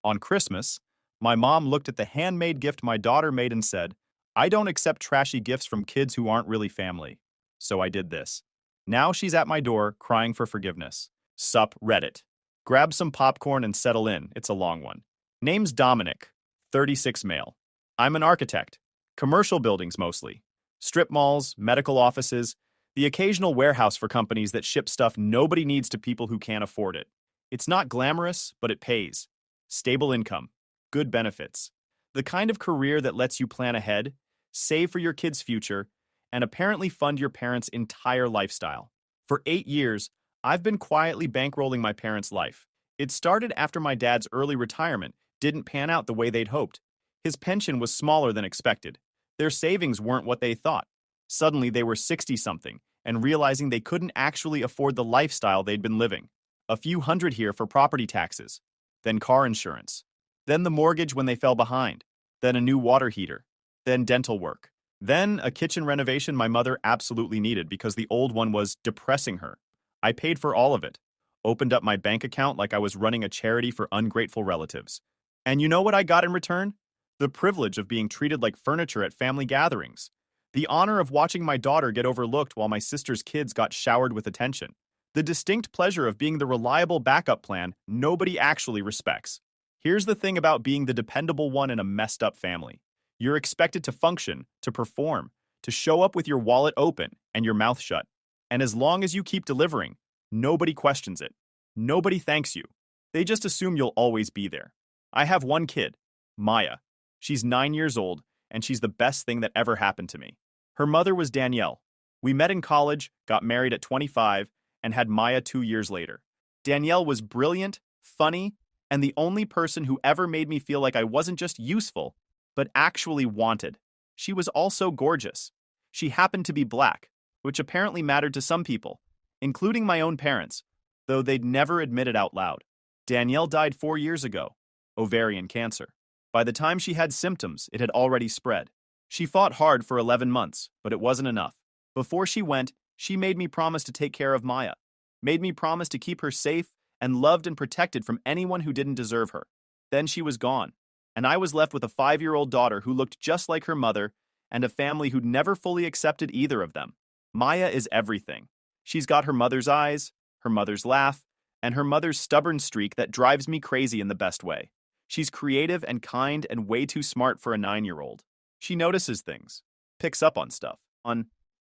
On Christmas, my mom looked at the handmade gift my daughter made and said, I don't accept trashy gifts from kids who aren't really family. So I did this. Now she's at my door, crying for forgiveness. Sup, Reddit. Grab some popcorn and settle in, it's a long one. Name's Dominic, 36 male. I'm an architect. Commercial buildings mostly. Strip malls, medical offices, the occasional warehouse for companies that ship stuff nobody needs to people who can't afford it. It's not glamorous, but it pays. Stable income. Good benefits. The kind of career that lets you plan ahead, save for your kids' future, and apparently fund your parents' entire lifestyle. For 8 years, I've been quietly bankrolling my parents' life. It started after my dad's early retirement didn't pan out the way they'd hoped. His pension was smaller than expected. Their savings weren't what they thought. Suddenly, they were 60-something and realizing they couldn't actually afford the lifestyle they'd been living. A few hundred here for property taxes, then car insurance, then the mortgage when they fell behind, then a new water heater, then dental work, then a kitchen renovation my mother absolutely needed because the old one was depressing her. I paid for all of it, opened up my bank account like I was running a charity for ungrateful relatives. And you know what I got in return? The privilege of being treated like furniture at family gatherings. The honor of watching my daughter get overlooked while my sister's kids got showered with attention. The distinct pleasure of being the reliable backup plan nobody actually respects. Here's the thing about being the dependable one in a messed up family. You're expected to function, to perform, to show up with your wallet open and your mouth shut. And as long as you keep delivering, nobody questions it. Nobody thanks you. They just assume you'll always be there. I have one kid, Maya. She's 9 years old, and she's the best thing that ever happened to me. Her mother was Danielle. We met in college, got married at 25, and had Maya 2 years later. Danielle was brilliant, funny, and the only person who ever made me feel like I wasn't just useful, but actually wanted. She was also gorgeous. She happened to be black, which apparently mattered to some people, including my own parents, though they'd never admit it out loud. Danielle died 4 years ago, ovarian cancer. By the time she had symptoms, it had already spread. She fought hard for 11 months, but it wasn't enough. Before she went, she made me promise to take care of Maya, made me promise to keep her safe and loved and protected from anyone who didn't deserve her. Then she was gone, and I was left with a 5-year-old daughter who looked just like her mother and a family who'd never fully accepted either of them. Maya is everything. She's got her mother's eyes, her mother's laugh, and her mother's stubborn streak that drives me crazy in the best way. She's creative and kind and way too smart for a 9-year-old. She notices things, picks up on stuff,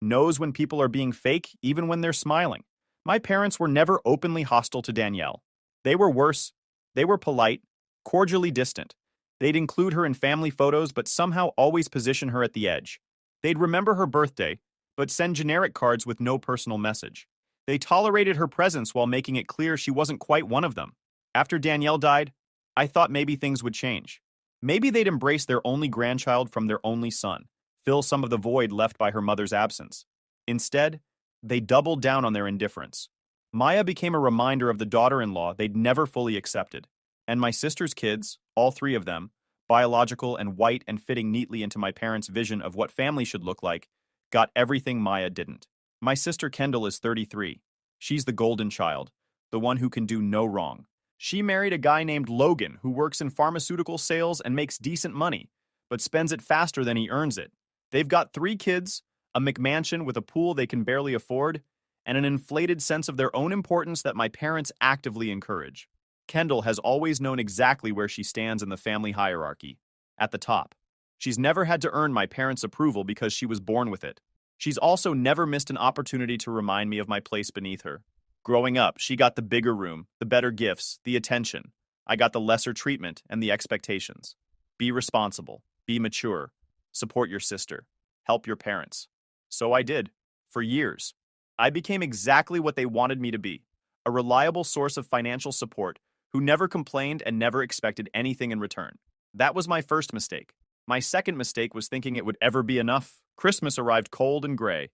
knows when people are being fake even when they're smiling. My parents were never openly hostile to Danielle. They were worse. They were polite, cordially distant. They'd include her in family photos but somehow always position her at the edge. They'd remember her birthday, but send generic cards with no personal message. They tolerated her presence while making it clear she wasn't quite one of them. After Danielle died, I thought maybe things would change. Maybe they'd embrace their only grandchild from their only son, fill some of the void left by her mother's absence. Instead, they doubled down on their indifference. Maya became a reminder of the daughter-in-law they'd never fully accepted. And my sister's kids, all 3 of them, biological and white and fitting neatly into my parents' vision of what family should look like, got everything Maya didn't. My sister Kendall is 33. She's the golden child, the one who can do no wrong. She married a guy named Logan who works in pharmaceutical sales and makes decent money, but spends it faster than he earns it. They've got 3 kids, a McMansion with a pool they can barely afford, and an inflated sense of their own importance that my parents actively encourage. Kendall has always known exactly where she stands in the family hierarchy, at the top. She's never had to earn my parents' approval because she was born with it. She's also never missed an opportunity to remind me of my place beneath her. Growing up, she got the bigger room, the better gifts, the attention. I got the lesser treatment and the expectations. Be responsible, be mature, support your sister, help your parents. So I did, for years. I became exactly what they wanted me to be, a reliable source of financial support who never complained and never expected anything in return. That was my first mistake. My second mistake was thinking it would ever be enough. Christmas arrived cold and gray.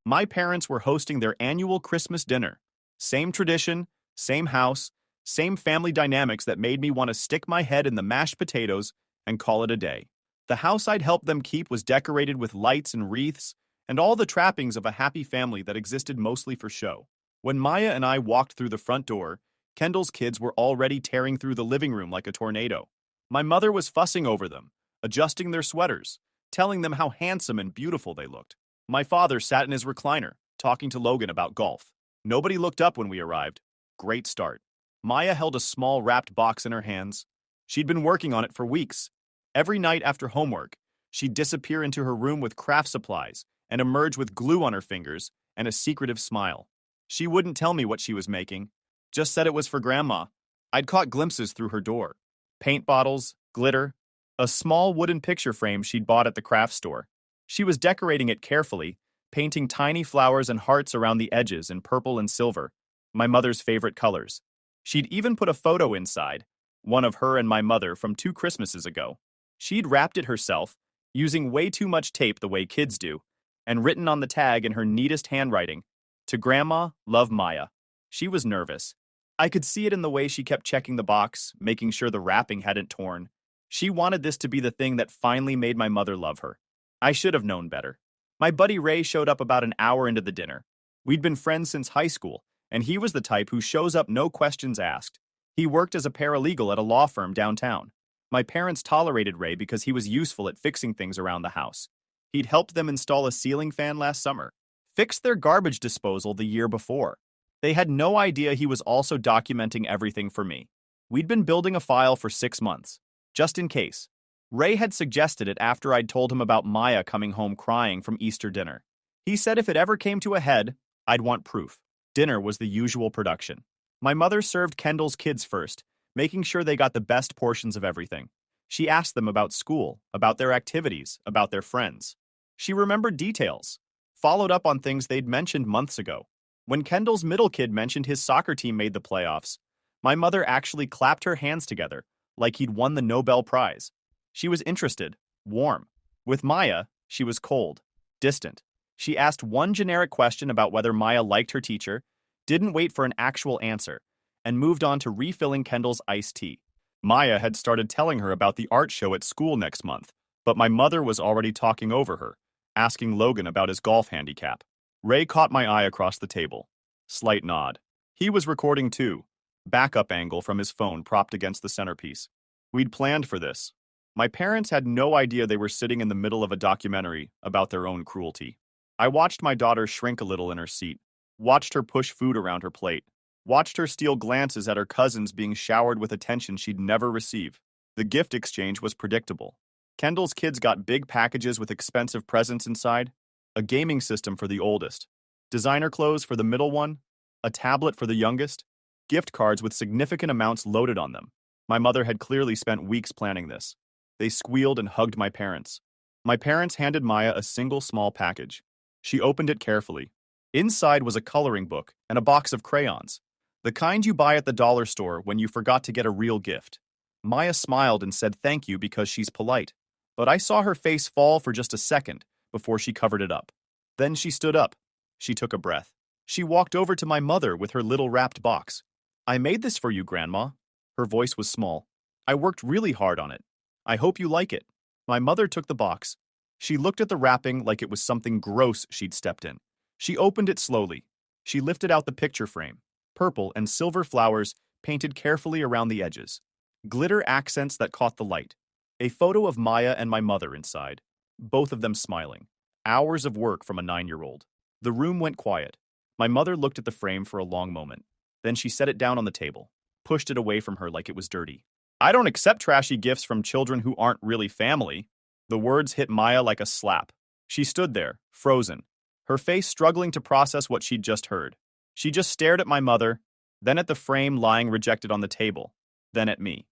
My parents were hosting their annual Christmas dinner. Same tradition, same house, same family dynamics that made me want to stick my head in the mashed potatoes and call it a day. The house I'd helped them keep was decorated with lights and wreaths and all the trappings of a happy family that existed mostly for show. When Maya and I walked through the front door, Kendall's kids were already tearing through the living room like a tornado. My mother was fussing over them, adjusting their sweaters, telling them how handsome and beautiful they looked. My father sat in his recliner, talking to Logan about golf. Nobody looked up when we arrived. Great start. Maya held a small wrapped box in her hands. She'd been working on it for weeks. Every night after homework, she'd disappear into her room with craft supplies and emerge with glue on her fingers and a secretive smile. She wouldn't tell me what she was making, just said it was for Grandma. I'd caught glimpses through her door. Paint bottles, glitter, a small wooden picture frame she'd bought at the craft store. She was decorating it carefully, painting tiny flowers and hearts around the edges in purple and silver, my mother's favorite colors. She'd even put a photo inside, one of her and my mother from 2 Christmases ago. She'd wrapped it herself, using way too much tape the way kids do, and written on the tag in her neatest handwriting, "To Grandma, love Maya." She was nervous. I could see it in the way she kept checking the box, making sure the wrapping hadn't torn. She wanted this to be the thing that finally made my mother love her. I should have known better. My buddy Ray showed up about an hour into the dinner. We'd been friends since high school, and he was the type who shows up no questions asked. He worked as a paralegal at a law firm downtown. My parents tolerated Ray because he was useful at fixing things around the house. He'd helped them install a ceiling fan last summer, fixed their garbage disposal the year before. They had no idea he was also documenting everything for me. We'd been building a file for 6 months, just in case. Ray had suggested it after I'd told him about Maya coming home crying from Easter dinner. He said if it ever came to a head, I'd want proof. Dinner was the usual production. My mother served Kendall's kids first, making sure they got the best portions of everything. She asked them about school, about their activities, about their friends. She remembered details, followed up on things they'd mentioned months ago. When Kendall's middle kid mentioned his soccer team made the playoffs, my mother actually clapped her hands together, like he'd won the Nobel Prize. She was interested, warm. With Maya, she was cold, distant. She asked one generic question about whether Maya liked her teacher, didn't wait for an actual answer, and moved on to refilling Kendall's iced tea. Maya had started telling her about the art show at school next month, but my mother was already talking over her, asking Logan about his golf handicap. Ray caught my eye across the table. Slight nod. He was recording too, backup angle from his phone propped against the centerpiece. We'd planned for this. My parents had no idea they were sitting in the middle of a documentary about their own cruelty. I watched my daughter shrink a little in her seat, watched her push food around her plate, watched her steal glances at her cousins being showered with attention she'd never receive. The gift exchange was predictable. Kendall's kids got big packages with expensive presents inside, a gaming system for the oldest, designer clothes for the middle one, a tablet for the youngest, gift cards with significant amounts loaded on them. My mother had clearly spent weeks planning this. They squealed and hugged my parents. My parents handed Maya a single small package. She opened it carefully. Inside was a coloring book and a box of crayons, the kind you buy at the dollar store when you forgot to get a real gift. Maya smiled and said thank you because she's polite, but I saw her face fall for just a second before she covered it up. Then she stood up. She took a breath. She walked over to my mother with her little wrapped box. "I made this for you, Grandma." Her voice was small. "I worked really hard on it. I hope you like it." My mother took the box. She looked at the wrapping like it was something gross she'd stepped in. She opened it slowly. She lifted out the picture frame. Purple and silver flowers painted carefully around the edges. Glitter accents that caught the light. A photo of Maya and my mother inside, both of them smiling. Hours of work from a 9-year-old. The room went quiet. My mother looked at the frame for a long moment. Then she set it down on the table, pushed it away from her like it was dirty. "I don't accept trashy gifts from children who aren't really family." The words hit Maya like a slap. She stood there, frozen, her face struggling to process what she'd just heard. She just stared at my mother, then at the frame lying rejected on the table, then at me.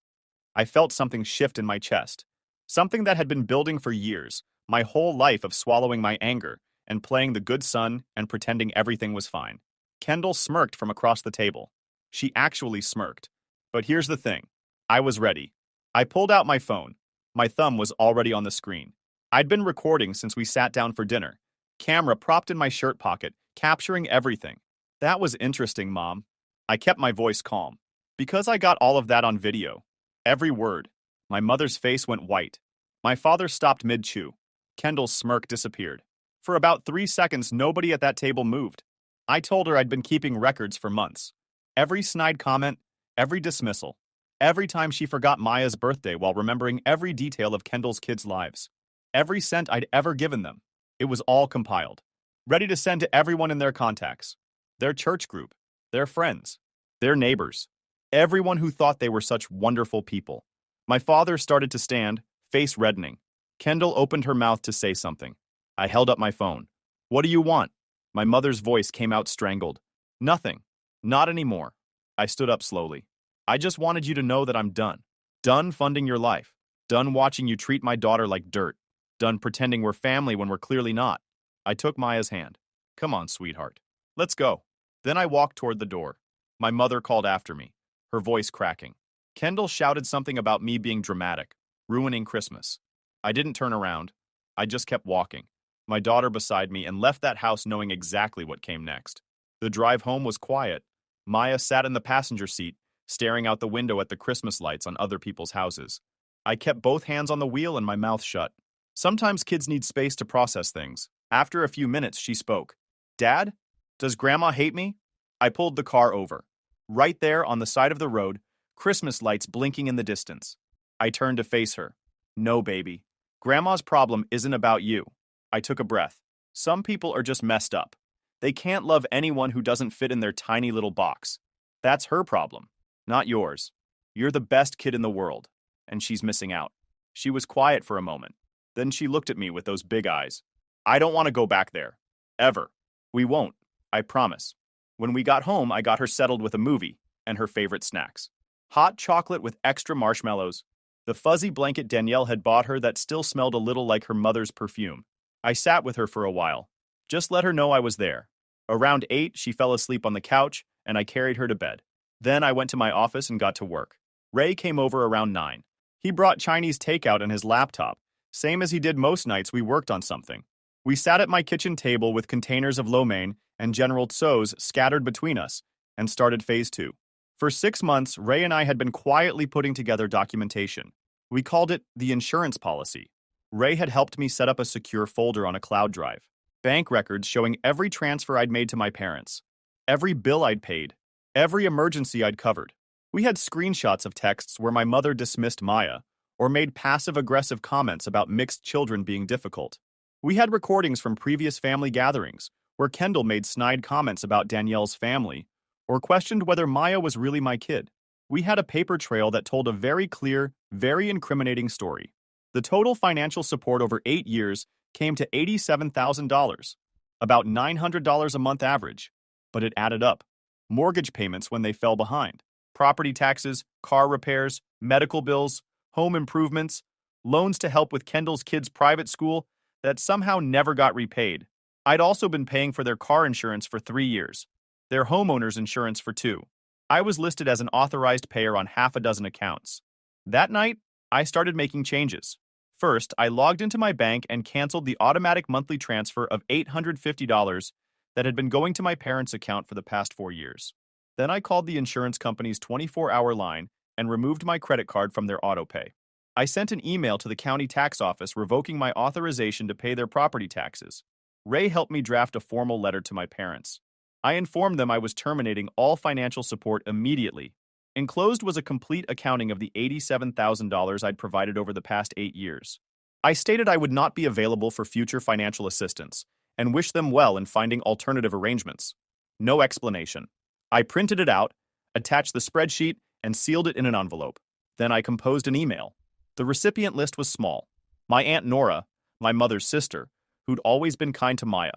I felt something shift in my chest, something that had been building for years, my whole life of swallowing my anger and playing the good son and pretending everything was fine. Kendall smirked from across the table. She actually smirked. But here's the thing. I was ready. I pulled out my phone. My thumb was already on the screen. I'd been recording since we sat down for dinner. Camera propped in my shirt pocket, capturing everything. "That was interesting, Mom." I kept my voice calm. Because I got all of that on video. Every word. My mother's face went white. My father stopped mid-chew. Kendall's smirk disappeared. For about 3 seconds, nobody at that table moved. I told her I'd been keeping records for months. Every snide comment, Every dismissal. Every time she forgot Maya's birthday while remembering every detail of Kendall's kids' lives. Every cent I'd ever given them. It was all compiled. Ready to send to everyone in their contacts. Their church group. Their friends. Their neighbors. Everyone who thought they were such wonderful people. My father started to stand, face reddening. Kendall opened her mouth to say something. I held up my phone. What do you want? My mother's voice came out strangled. Nothing. Not anymore. I stood up slowly. I just wanted you to know that I'm done. Done funding your life. Done watching you treat my daughter like dirt. Done pretending we're family when we're clearly not. I took Maya's hand. Come on, sweetheart. Let's go. Then I walked toward the door. My mother called after me, her voice cracking. Kendall shouted something about me being dramatic, ruining Christmas. I didn't turn around. I just kept walking, my daughter beside me, and left that house knowing exactly what came next. The drive home was quiet. Maya sat in the passenger seat, staring out the window at the Christmas lights on other people's houses. I kept both hands on the wheel and my mouth shut. Sometimes kids need space to process things. After a few minutes, she spoke. Dad, does Grandma hate me? I pulled the car over. Right there on the side of the road, Christmas lights blinking in the distance. I turned to face her. No, baby. Grandma's problem isn't about you. I took a breath. Some people are just messed up. They can't love anyone who doesn't fit in their tiny little box. That's her problem, not yours. You're the best kid in the world, and she's missing out. She was quiet for a moment. Then she looked at me with those big eyes. I don't want to go back there. Ever. We won't. I promise. When we got home, I got her settled with a movie and her favorite snacks. Hot chocolate with extra marshmallows. The fuzzy blanket Danielle had bought her that still smelled a little like her mother's perfume. I sat with her for a while. Just let her know I was there. Around 8, she fell asleep on the couch, and I carried her to bed. Then I went to my office and got to work. Ray came over around 9. He brought Chinese takeout and his laptop, same as he did most nights we worked on something. We sat at my kitchen table with containers of lo mein and General Tso's scattered between us, and started phase 2. For 6 months, Ray and I had been quietly putting together documentation. We called it the insurance policy. Ray had helped me set up a secure folder on a cloud drive. Bank records showing every transfer I'd made to my parents, every bill I'd paid, every emergency I'd covered. We had screenshots of texts where my mother dismissed Maya or made passive-aggressive comments about mixed children being difficult. We had recordings from previous family gatherings where Kendall made snide comments about Danielle's family or questioned whether Maya was really my kid. We had a paper trail that told a very clear, very incriminating story. The total financial support over 8 years came to $87,000, about $900 a month average, but it added up. Mortgage payments when they fell behind, property taxes, car repairs, medical bills, home improvements, loans to help with Kendall's kids' private school that somehow never got repaid. I'd also been paying for their car insurance for 3 years, their homeowner's insurance for 2. I was listed as an authorized payer on half a dozen accounts. That night, I started making changes. First, I logged into my bank and canceled the automatic monthly transfer of $850 that had been going to my parents' account for the past 4 years. Then I called the insurance company's 24-hour line and removed my credit card from their autopay. I sent an email to the county tax office revoking my authorization to pay their property taxes. Ray helped me draft a formal letter to my parents. I informed them I was terminating all financial support immediately. Enclosed was a complete accounting of the $87,000 I'd provided over the past 8 years. I stated I would not be available for future financial assistance and wished them well in finding alternative arrangements. No explanation. I printed it out, attached the spreadsheet, and sealed it in an envelope. Then I composed an email. The recipient list was small. My Aunt Nora, my mother's sister, who'd always been kind to Maya,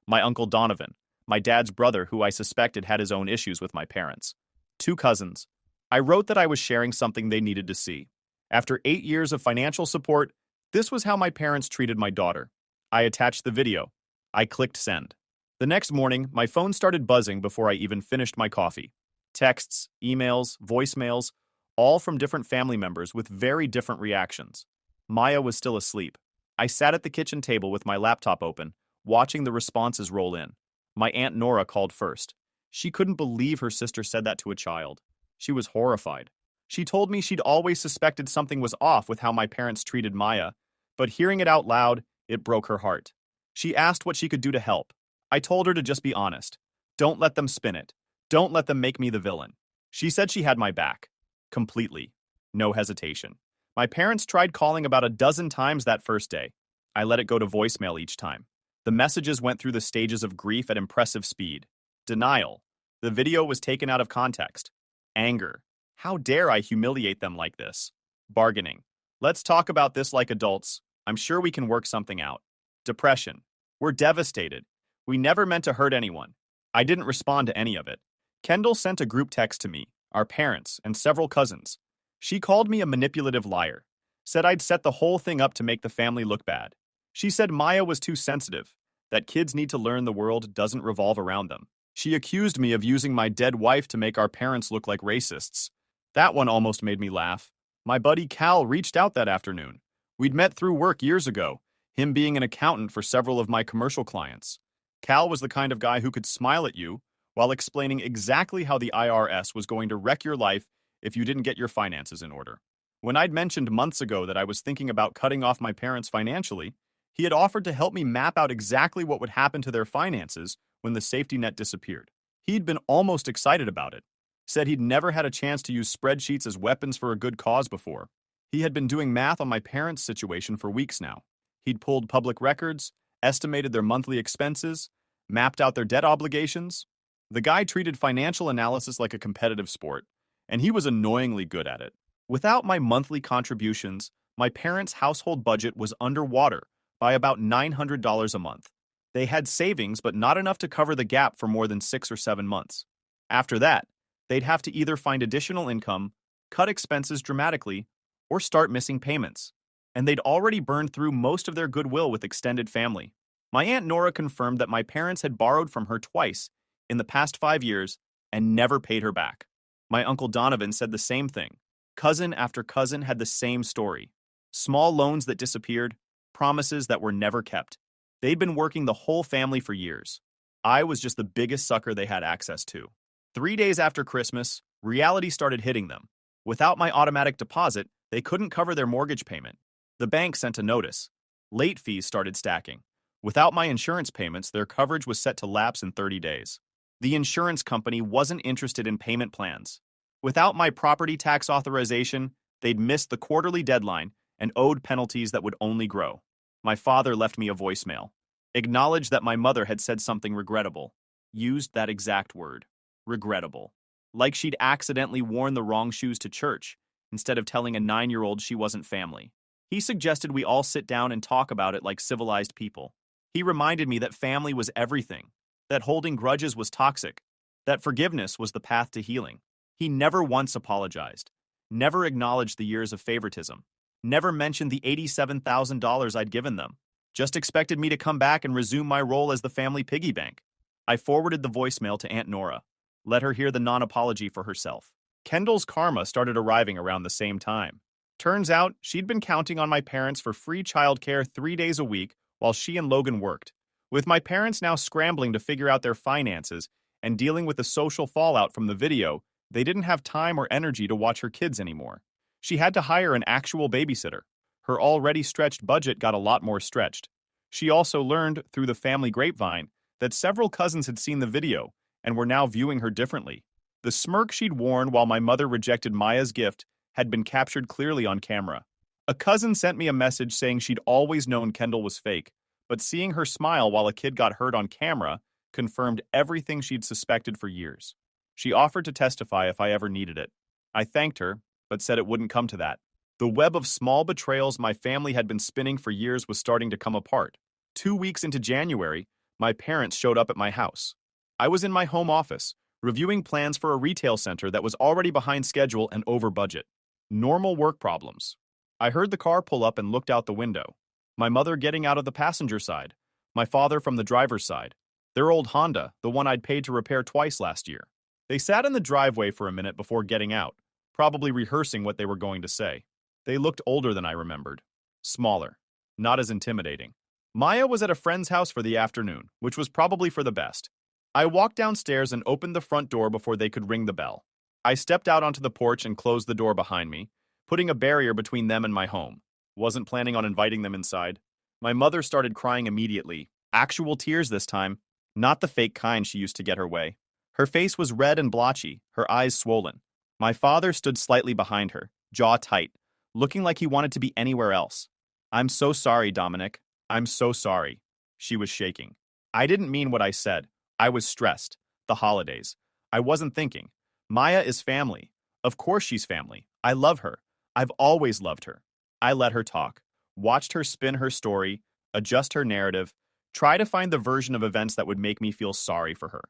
my Uncle Donovan, my dad's brother who I suspected had his own issues with my parents, 2 cousins. I wrote that I was sharing something they needed to see. After 8 years of financial support, this was how my parents treated my daughter. I attached the video. I clicked send. The next morning, my phone started buzzing before I even finished my coffee. Texts, emails, voicemails, all from different family members with very different reactions. Maya was still asleep. I sat at the kitchen table with my laptop open, watching the responses roll in. My Aunt Nora called first. She couldn't believe her sister said that to a child. She was horrified. She told me she'd always suspected something was off with how my parents treated Maya, but hearing it out loud, it broke her heart. She asked what she could do to help. I told her to just be honest. Don't let them spin it. Don't let them make me the villain. She said she had my back. Completely. No hesitation. My parents tried calling about a dozen times that first day. I let it go to voicemail each time. The messages went through the stages of grief at impressive speed. Denial. The video was taken out of context. Anger. How dare I humiliate them like this? Bargaining. Let's talk about this like adults. I'm sure we can work something out. Depression. We're devastated. We never meant to hurt anyone. I didn't respond to any of it. Kendall sent a group text to me, our parents, and several cousins. She called me a manipulative liar. Said I'd set the whole thing up to make the family look bad. She said Maya was too sensitive, that kids need to learn the world doesn't revolve around them. She accused me of using my dead wife to make our parents look like racists. That one almost made me laugh. My buddy Cal reached out that afternoon. We'd met through work years ago, him being an accountant for several of my commercial clients. Cal was the kind of guy who could smile at you while explaining exactly how the IRS was going to wreck your life if you didn't get your finances in order. When I'd mentioned months ago that I was thinking about cutting off my parents financially, he had offered to help me map out exactly what would happen to their finances when the safety net disappeared. He'd been almost excited about it. Said he'd never had a chance to use spreadsheets as weapons for a good cause before. He had been doing math on my parents' situation for weeks now. He'd pulled public records, estimated their monthly expenses, mapped out their debt obligations. The guy treated financial analysis like a competitive sport, and he was annoyingly good at it. Without my monthly contributions, my parents' household budget was underwater by about $900 a month. They had savings, but not enough to cover the gap for more than 6 or 7 months. After that, they'd have to either find additional income, cut expenses dramatically, or start missing payments. And they'd already burned through most of their goodwill with extended family. My Aunt Nora confirmed that my parents had borrowed from her twice in the past 5 years and never paid her back. My Uncle Donovan said the same thing. Cousin after cousin had the same story. Small loans that disappeared, promises that were never kept. They'd been working the whole family for years. I was just the biggest sucker they had access to. 3 days after Christmas, reality started hitting them. Without my automatic deposit, they couldn't cover their mortgage payment. The bank sent a notice. Late fees started stacking. Without my insurance payments, their coverage was set to lapse in 30 days. The insurance company wasn't interested in payment plans. Without my property tax authorization, they'd missed the quarterly deadline and owed penalties that would only grow. My father left me a voicemail. Acknowledged that my mother had said something regrettable. Used that exact word. Regrettable. Like she'd accidentally worn the wrong shoes to church, instead of telling a 9-year-old she wasn't family. He suggested we all sit down and talk about it like civilized people. He reminded me that family was everything, that holding grudges was toxic, that forgiveness was the path to healing. He never once apologized, never acknowledged the years of favoritism, never mentioned the $87,000 I'd given them, just expected me to come back and resume my role as the family piggy bank. I forwarded the voicemail to Aunt Nora, let her hear the non-apology for herself. Kendall's karma started arriving around the same time. Turns out, she'd been counting on my parents for free childcare 3 days a week while she and Logan worked. With my parents now scrambling to figure out their finances and dealing with the social fallout from the video, they didn't have time or energy to watch her kids anymore. She had to hire an actual babysitter. Her already stretched budget got a lot more stretched. She also learned, through the family grapevine, that several cousins had seen the video and were now viewing her differently. The smirk she'd worn while my mother rejected Maya's gift had been captured clearly on camera. A cousin sent me a message saying she'd always known Kendall was fake, but seeing her smile while a kid got hurt on camera confirmed everything she'd suspected for years. She offered to testify if I ever needed it. I thanked her, but said it wouldn't come to that. The web of small betrayals my family had been spinning for years was starting to come apart. 2 weeks into January, my parents showed up at my house. I was in my home office, reviewing plans for a retail center that was already behind schedule and over budget. Normal work problems. I heard the car pull up and looked out the window. My mother getting out of the passenger side, my father from the driver's side. Their old Honda, the one I'd paid to repair twice last year. They sat in the driveway for a minute before getting out, probably rehearsing what they were going to say. They looked older than I remembered. Smaller. Not as intimidating. Maya was at a friend's house for the afternoon, which was probably for the best. I walked downstairs and opened the front door before they could ring the bell. I stepped out onto the porch and closed the door behind me, putting a barrier between them and my home. Wasn't planning on inviting them inside. My mother started crying immediately. Actual tears this time, not the fake kind she used to get her way. Her face was red and blotchy, her eyes swollen. My father stood slightly behind her, jaw tight, looking like he wanted to be anywhere else. I'm so sorry, Dominic. I'm so sorry. She was shaking. I didn't mean what I said. I was stressed. The holidays. I wasn't thinking. Maya is family. Of course she's family. I love her. I've always loved her. I let her talk, watched her spin her story, adjust her narrative, try to find the version of events that would make me feel sorry for her.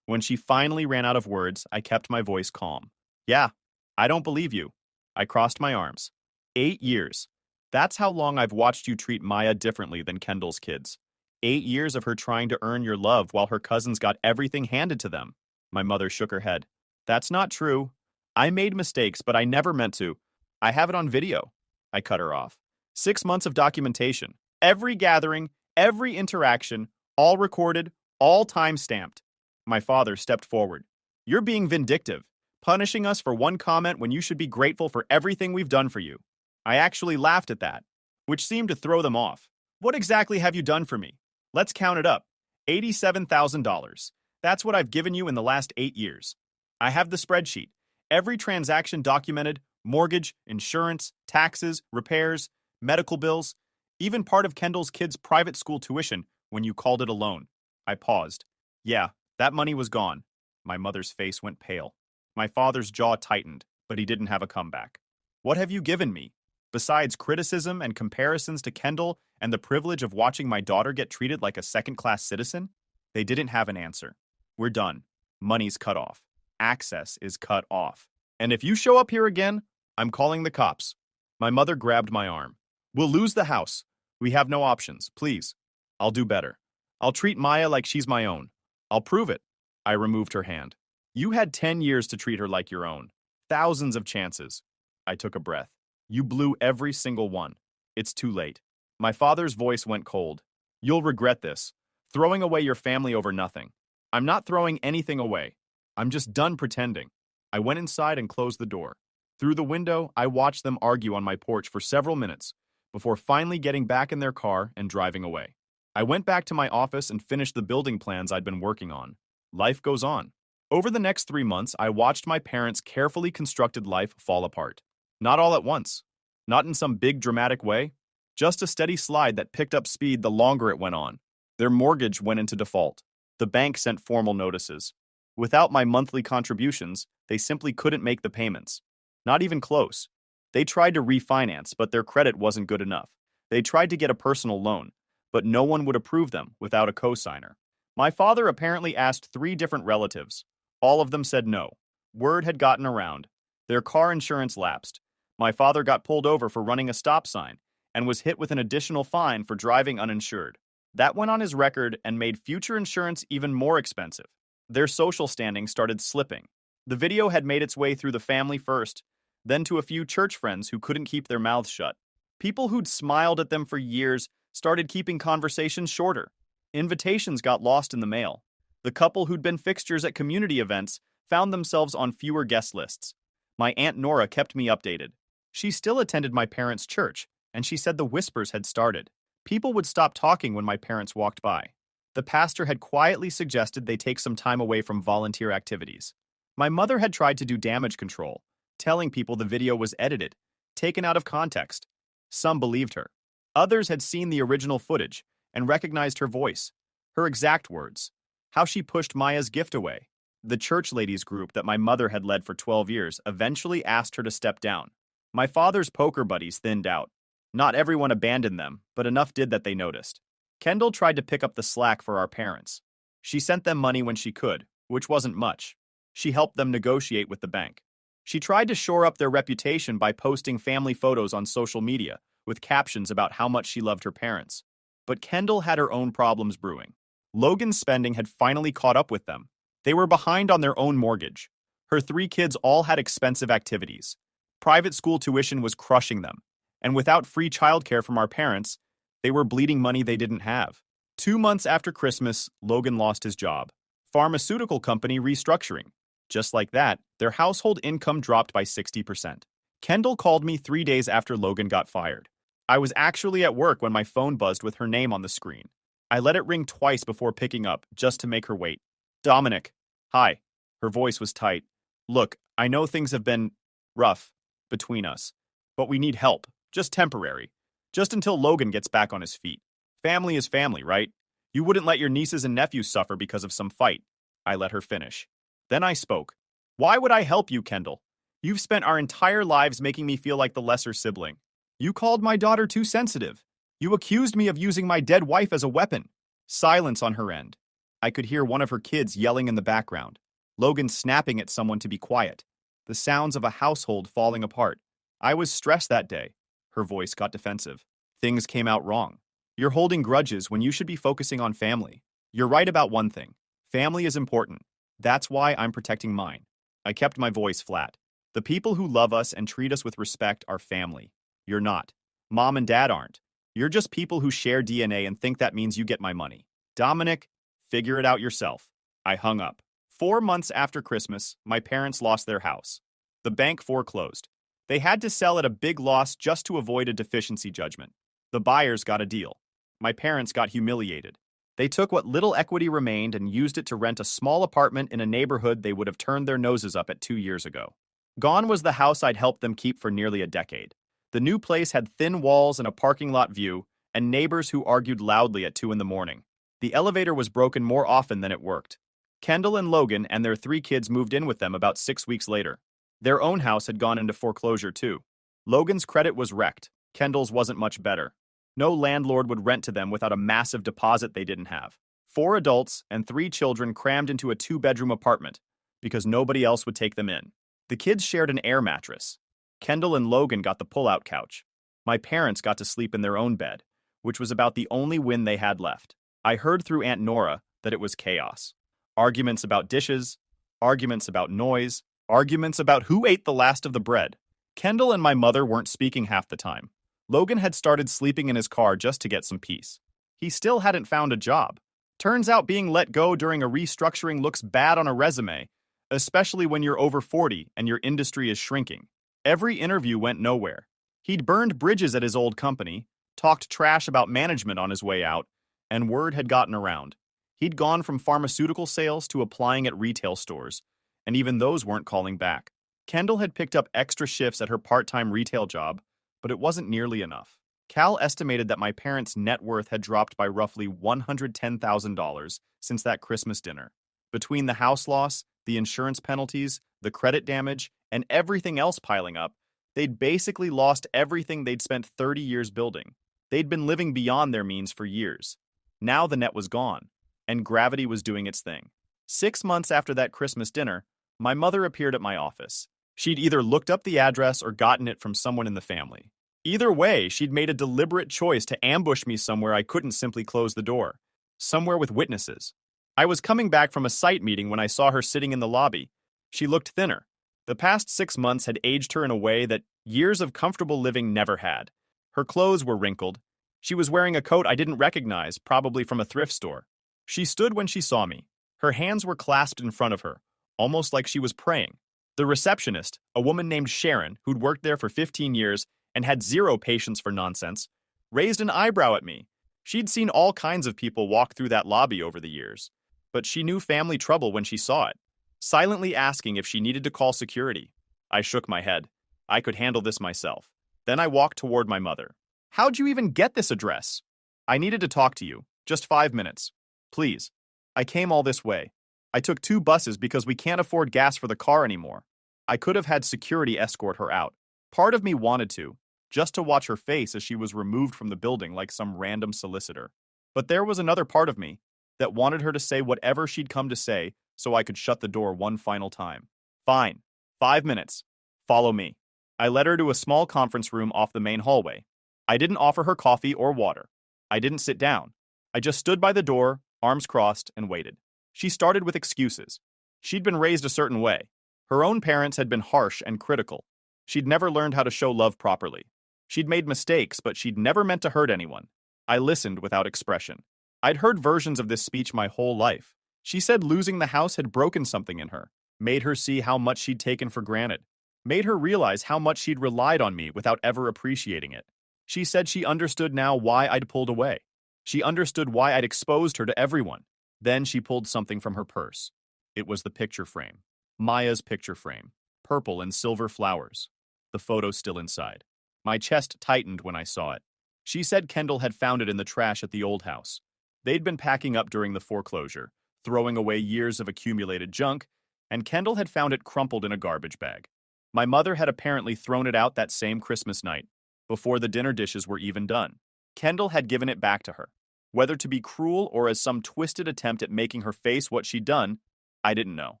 When she finally ran out of words, I kept my voice calm. Yeah, I don't believe you. I crossed my arms. 8 years. That's how long I've watched you treat Maya differently than Kendall's kids. 8 years of her trying to earn your love while her cousins got everything handed to them. My mother shook her head. That's not true. I made mistakes, but I never meant to. I have it on video. I cut her off. 6 months of documentation. Every gathering, every interaction, all recorded, all time-stamped. My father stepped forward. You're being vindictive, punishing us for one comment when you should be grateful for everything we've done for you. I actually laughed at that, which seemed to throw them off. What exactly have you done for me? Let's count it up. $87,000. That's what I've given you in the last 8 years. I have the spreadsheet. Every transaction documented, mortgage, insurance, taxes, repairs, medical bills, even part of Kendall's kids' private school tuition when you called it a loan. I paused. Yeah, that money was gone. My mother's face went pale. My father's jaw tightened, but he didn't have a comeback. What have you given me? Besides criticism and comparisons to Kendall and the privilege of watching my daughter get treated like a second-class citizen? They didn't have an answer. We're done. Money's cut off. Access is cut off. And if you show up here again, I'm calling the cops. My mother grabbed my arm. We'll lose the house. We have no options, please. I'll do better. I'll treat Maya like she's my own. I'll prove it. I removed her hand. You had 10 years to treat her like your own. Thousands of chances. I took a breath. You blew every single one. It's too late. My father's voice went cold. You'll regret this. Throwing away your family over nothing. I'm not throwing anything away. I'm just done pretending. I went inside and closed the door. Through the window, I watched them argue on my porch for several minutes before finally getting back in their car and driving away. I went back to my office and finished the building plans I'd been working on. Life goes on. Over the next 3 months, I watched my parents' carefully constructed life fall apart. Not all at once. Not in some big dramatic way. Just a steady slide that picked up speed the longer it went on. Their mortgage went into default. The bank sent formal notices. Without my monthly contributions, they simply couldn't make the payments. Not even close. They tried to refinance, but their credit wasn't good enough. They tried to get a personal loan, but no one would approve them without a cosigner. My father apparently asked 3 different relatives. All of them said no. Word had gotten around. Their car insurance lapsed. My father got pulled over for running a stop sign and was hit with an additional fine for driving uninsured. That went on his record and made future insurance even more expensive. Their social standing started slipping. The video had made its way through the family first, then to a few church friends who couldn't keep their mouths shut. People who'd smiled at them for years started keeping conversations shorter. Invitations got lost in the mail. The couple who'd been fixtures at community events found themselves on fewer guest lists. My Aunt Nora kept me updated. She still attended my parents' church, and she said the whispers had started. People would stop talking when my parents walked by. The pastor had quietly suggested they take some time away from volunteer activities. My mother had tried to do damage control, telling people the video was edited, taken out of context. Some believed her. Others had seen the original footage and recognized her voice, her exact words, how she pushed Maya's gift away. The church ladies group that my mother had led for 12 years eventually asked her to step down. My father's poker buddies thinned out. Not everyone abandoned them, but enough did that they noticed. Kendall tried to pick up the slack for our parents. She sent them money when she could, which wasn't much. She helped them negotiate with the bank. She tried to shore up their reputation by posting family photos on social media with captions about how much she loved her parents. But Kendall had her own problems brewing. Logan's spending had finally caught up with them. They were behind on their own mortgage. Her 3 kids all had expensive activities. Private school tuition was crushing them. And without free childcare from our parents, they were bleeding money they didn't have. 2 months after Christmas, Logan lost his job. Pharmaceutical company restructuring. Just like that, their household income dropped by 60%. Kendall called me 3 days after Logan got fired. I was actually at work when my phone buzzed with her name on the screen. I let it ring twice before picking up, just to make her wait. Dominic. Hi. Her voice was tight. Look, I know things have been rough between us, but we need help. Just temporary. Just until Logan gets back on his feet. Family is family, right? You wouldn't let your nieces and nephews suffer because of some fight. I let her finish. Then I spoke. Why would I help you, Kendall? You've spent our entire lives making me feel like the lesser sibling. You called my daughter too sensitive. You accused me of using my dead wife as a weapon. Silence on her end. I could hear one of her kids yelling in the background. Logan snapping at someone to be quiet. The sounds of a household falling apart. I was stressed that day. Her voice got defensive. Things came out wrong. You're holding grudges when you should be focusing on family. You're right about one thing. Family is important. That's why I'm protecting mine. I kept my voice flat. The people who love us and treat us with respect are family. You're not. Mom and Dad aren't. You're just people who share DNA and think that means you get my money. Dominic, figure it out yourself. I hung up. 4 months after Christmas, my parents lost their house. The bank foreclosed. They had to sell at a big loss just to avoid a deficiency judgment. The buyers got a deal. My parents got humiliated. They took what little equity remained and used it to rent a small apartment in a neighborhood they would have turned their noses up at 2 years ago. Gone was the house I'd helped them keep for nearly a decade. The new place had thin walls and a parking lot view, and neighbors who argued loudly at 2 in the morning. The elevator was broken more often than it worked. Kendall and Logan and their 3 kids moved in with them about 6 weeks later. Their own house had gone into foreclosure too. Logan's credit was wrecked. Kendall's wasn't much better. No landlord would rent to them without a massive deposit they didn't have. 4 adults and 3 children crammed into a 2-bedroom apartment because nobody else would take them in. The kids shared an air mattress. Kendall and Logan got the pull-out couch. My parents got to sleep in their own bed, which was about the only win they had left. I heard through Aunt Nora that it was chaos. Arguments about dishes, arguments about noise, arguments about who ate the last of the bread. Kendall and my mother weren't speaking half the time. Logan had started sleeping in his car just to get some peace. He still hadn't found a job. Turns out being let go during a restructuring looks bad on a resume, especially when you're over 40 and your industry is shrinking. Every interview went nowhere. He'd burned bridges at his old company, talked trash about management on his way out, and word had gotten around. He'd gone from pharmaceutical sales to applying at retail stores, and even those weren't calling back. Kendall had picked up extra shifts at her part-time retail job, but it wasn't nearly enough. Cal estimated that my parents' net worth had dropped by roughly $110,000 since that Christmas dinner. Between the house loss, the insurance penalties, the credit damage, and everything else piling up, they'd basically lost everything they'd spent 30 years building. They'd been living beyond their means for years. Now the net was gone, and gravity was doing its thing. 6 months after that Christmas dinner, my mother appeared at my office. She'd either looked up the address or gotten it from someone in the family. Either way, she'd made a deliberate choice to ambush me somewhere I couldn't simply close the door. Somewhere with witnesses. I was coming back from a site meeting when I saw her sitting in the lobby. She looked thinner. The past 6 months had aged her in a way that years of comfortable living never had. Her clothes were wrinkled. She was wearing a coat I didn't recognize, probably from a thrift store. She stood when she saw me. Her hands were clasped in front of her, almost like she was praying. The receptionist, a woman named Sharon, who'd worked there for 15 years and had zero patience for nonsense, raised an eyebrow at me. She'd seen all kinds of people walk through that lobby over the years, but she knew family trouble when she saw it, silently asking if she needed to call security. I shook my head. I could handle this myself. Then I walked toward my mother. How'd you even get this address? I needed to talk to you. Just 5 minutes. Please. I came all this way. I took 2 buses because we can't afford gas for the car anymore. I could have had security escort her out. Part of me wanted to, just to watch her face as she was removed from the building like some random solicitor. But there was another part of me that wanted her to say whatever she'd come to say so I could shut the door one final time. Fine. 5 minutes. Follow me. I led her to a small conference room off the main hallway. I didn't offer her coffee or water. I didn't sit down. I just stood by the door, arms crossed, and waited. She started with excuses. She'd been raised a certain way. Her own parents had been harsh and critical. She'd never learned how to show love properly. She'd made mistakes, but she'd never meant to hurt anyone. I listened without expression. I'd heard versions of this speech my whole life. She said losing the house had broken something in her, made her see how much she'd taken for granted, made her realize how much she'd relied on me without ever appreciating it. She said she understood now why I'd pulled away. She understood why I'd exposed her to everyone. Then she pulled something from her purse. It was the picture frame. Maya's picture frame. purple and silver flowers. The photo's still inside. My chest tightened when I saw it. She said Kendall had found it in the trash at the old house. They'd been packing up during the foreclosure, throwing away years of accumulated junk, and Kendall had found it crumpled in a garbage bag. My mother had apparently thrown it out that same Christmas night, before the dinner dishes were even done. Kendall had given it back to her. Whether to be cruel or as some twisted attempt at making her face what she'd done, I didn't know.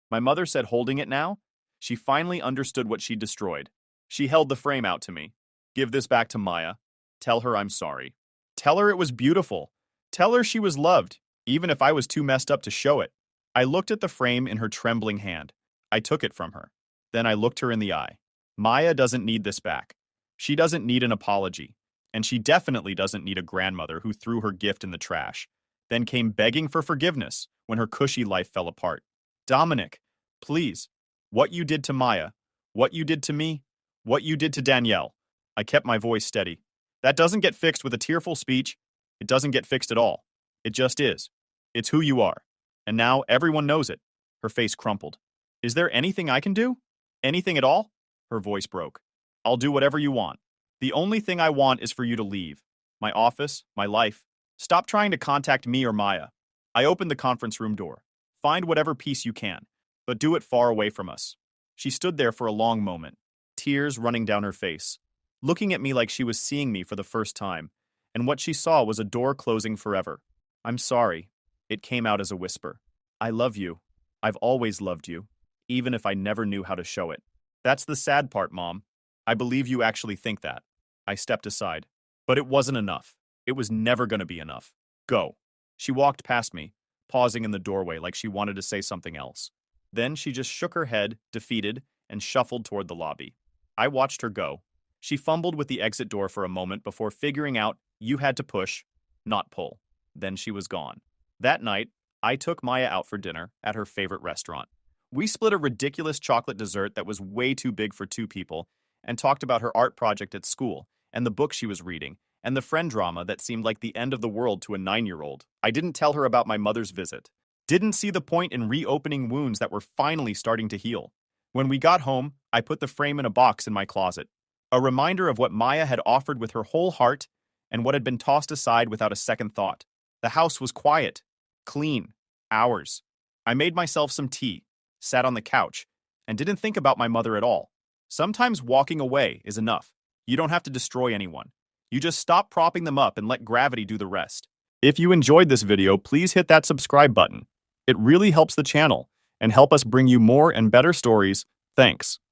My mother said holding it now, she finally understood what she'd destroyed. She held the frame out to me. Give this back to Maya. Tell her I'm sorry. Tell her it was beautiful. Tell her she was loved, even if I was too messed up to show it. I looked at the frame in her trembling hand. I took it from her. Then I looked her in the eye. Maya doesn't need this back. She doesn't need an apology. And she definitely doesn't need a grandmother who threw her gift in the trash, then came begging for forgiveness when her cushy life fell apart. Dominic, please, what you did to Maya, what you did to me, what you did to Danielle. I kept my voice steady. That doesn't get fixed with a tearful speech. It doesn't get fixed at all. It just is. It's who you are. And now everyone knows it. Her face crumpled. Is there anything I can do? Anything at all? Her voice broke. I'll do whatever you want. The only thing I want is for you to leave. My office, my life. Stop trying to contact me or Maya. I opened the conference room door. Find whatever peace you can, but do it far away from us. She stood there for a long moment, tears running down her face, looking at me like she was seeing me for the first time, and what she saw was a door closing forever. I'm sorry. It came out as a whisper. I love you. I've always loved you, even if I never knew how to show it. That's the sad part, Mom. I believe you actually think that. I stepped aside. But it wasn't enough. It was never going to be enough. Go. She walked past me, pausing in the doorway like she wanted to say something else. Then she just shook her head, defeated, and shuffled toward the lobby. I watched her go. She fumbled with the exit door for a moment before figuring out you had to push, not pull. Then she was gone. That night, I took Maya out for dinner at her favorite restaurant. We split a ridiculous chocolate dessert that was way too big for two people and talked about her art project at school and the book she was reading and the friend drama that seemed like the end of the world to a 9-year-old. I didn't tell her about my mother's visit. Didn't see the point in reopening wounds that were finally starting to heal. When we got home, I put the frame in a box in my closet. A reminder of what Maya had offered with her whole heart and what had been tossed aside without a second thought. The house was quiet, clean, ours. I made myself some tea, sat on the couch, and didn't think about my mother at all. Sometimes walking away is enough. You don't have to destroy anyone. You just stop propping them up and let gravity do the rest. If you enjoyed this video, please hit that subscribe button. It really helps the channel and help us bring you more and better stories. Thanks.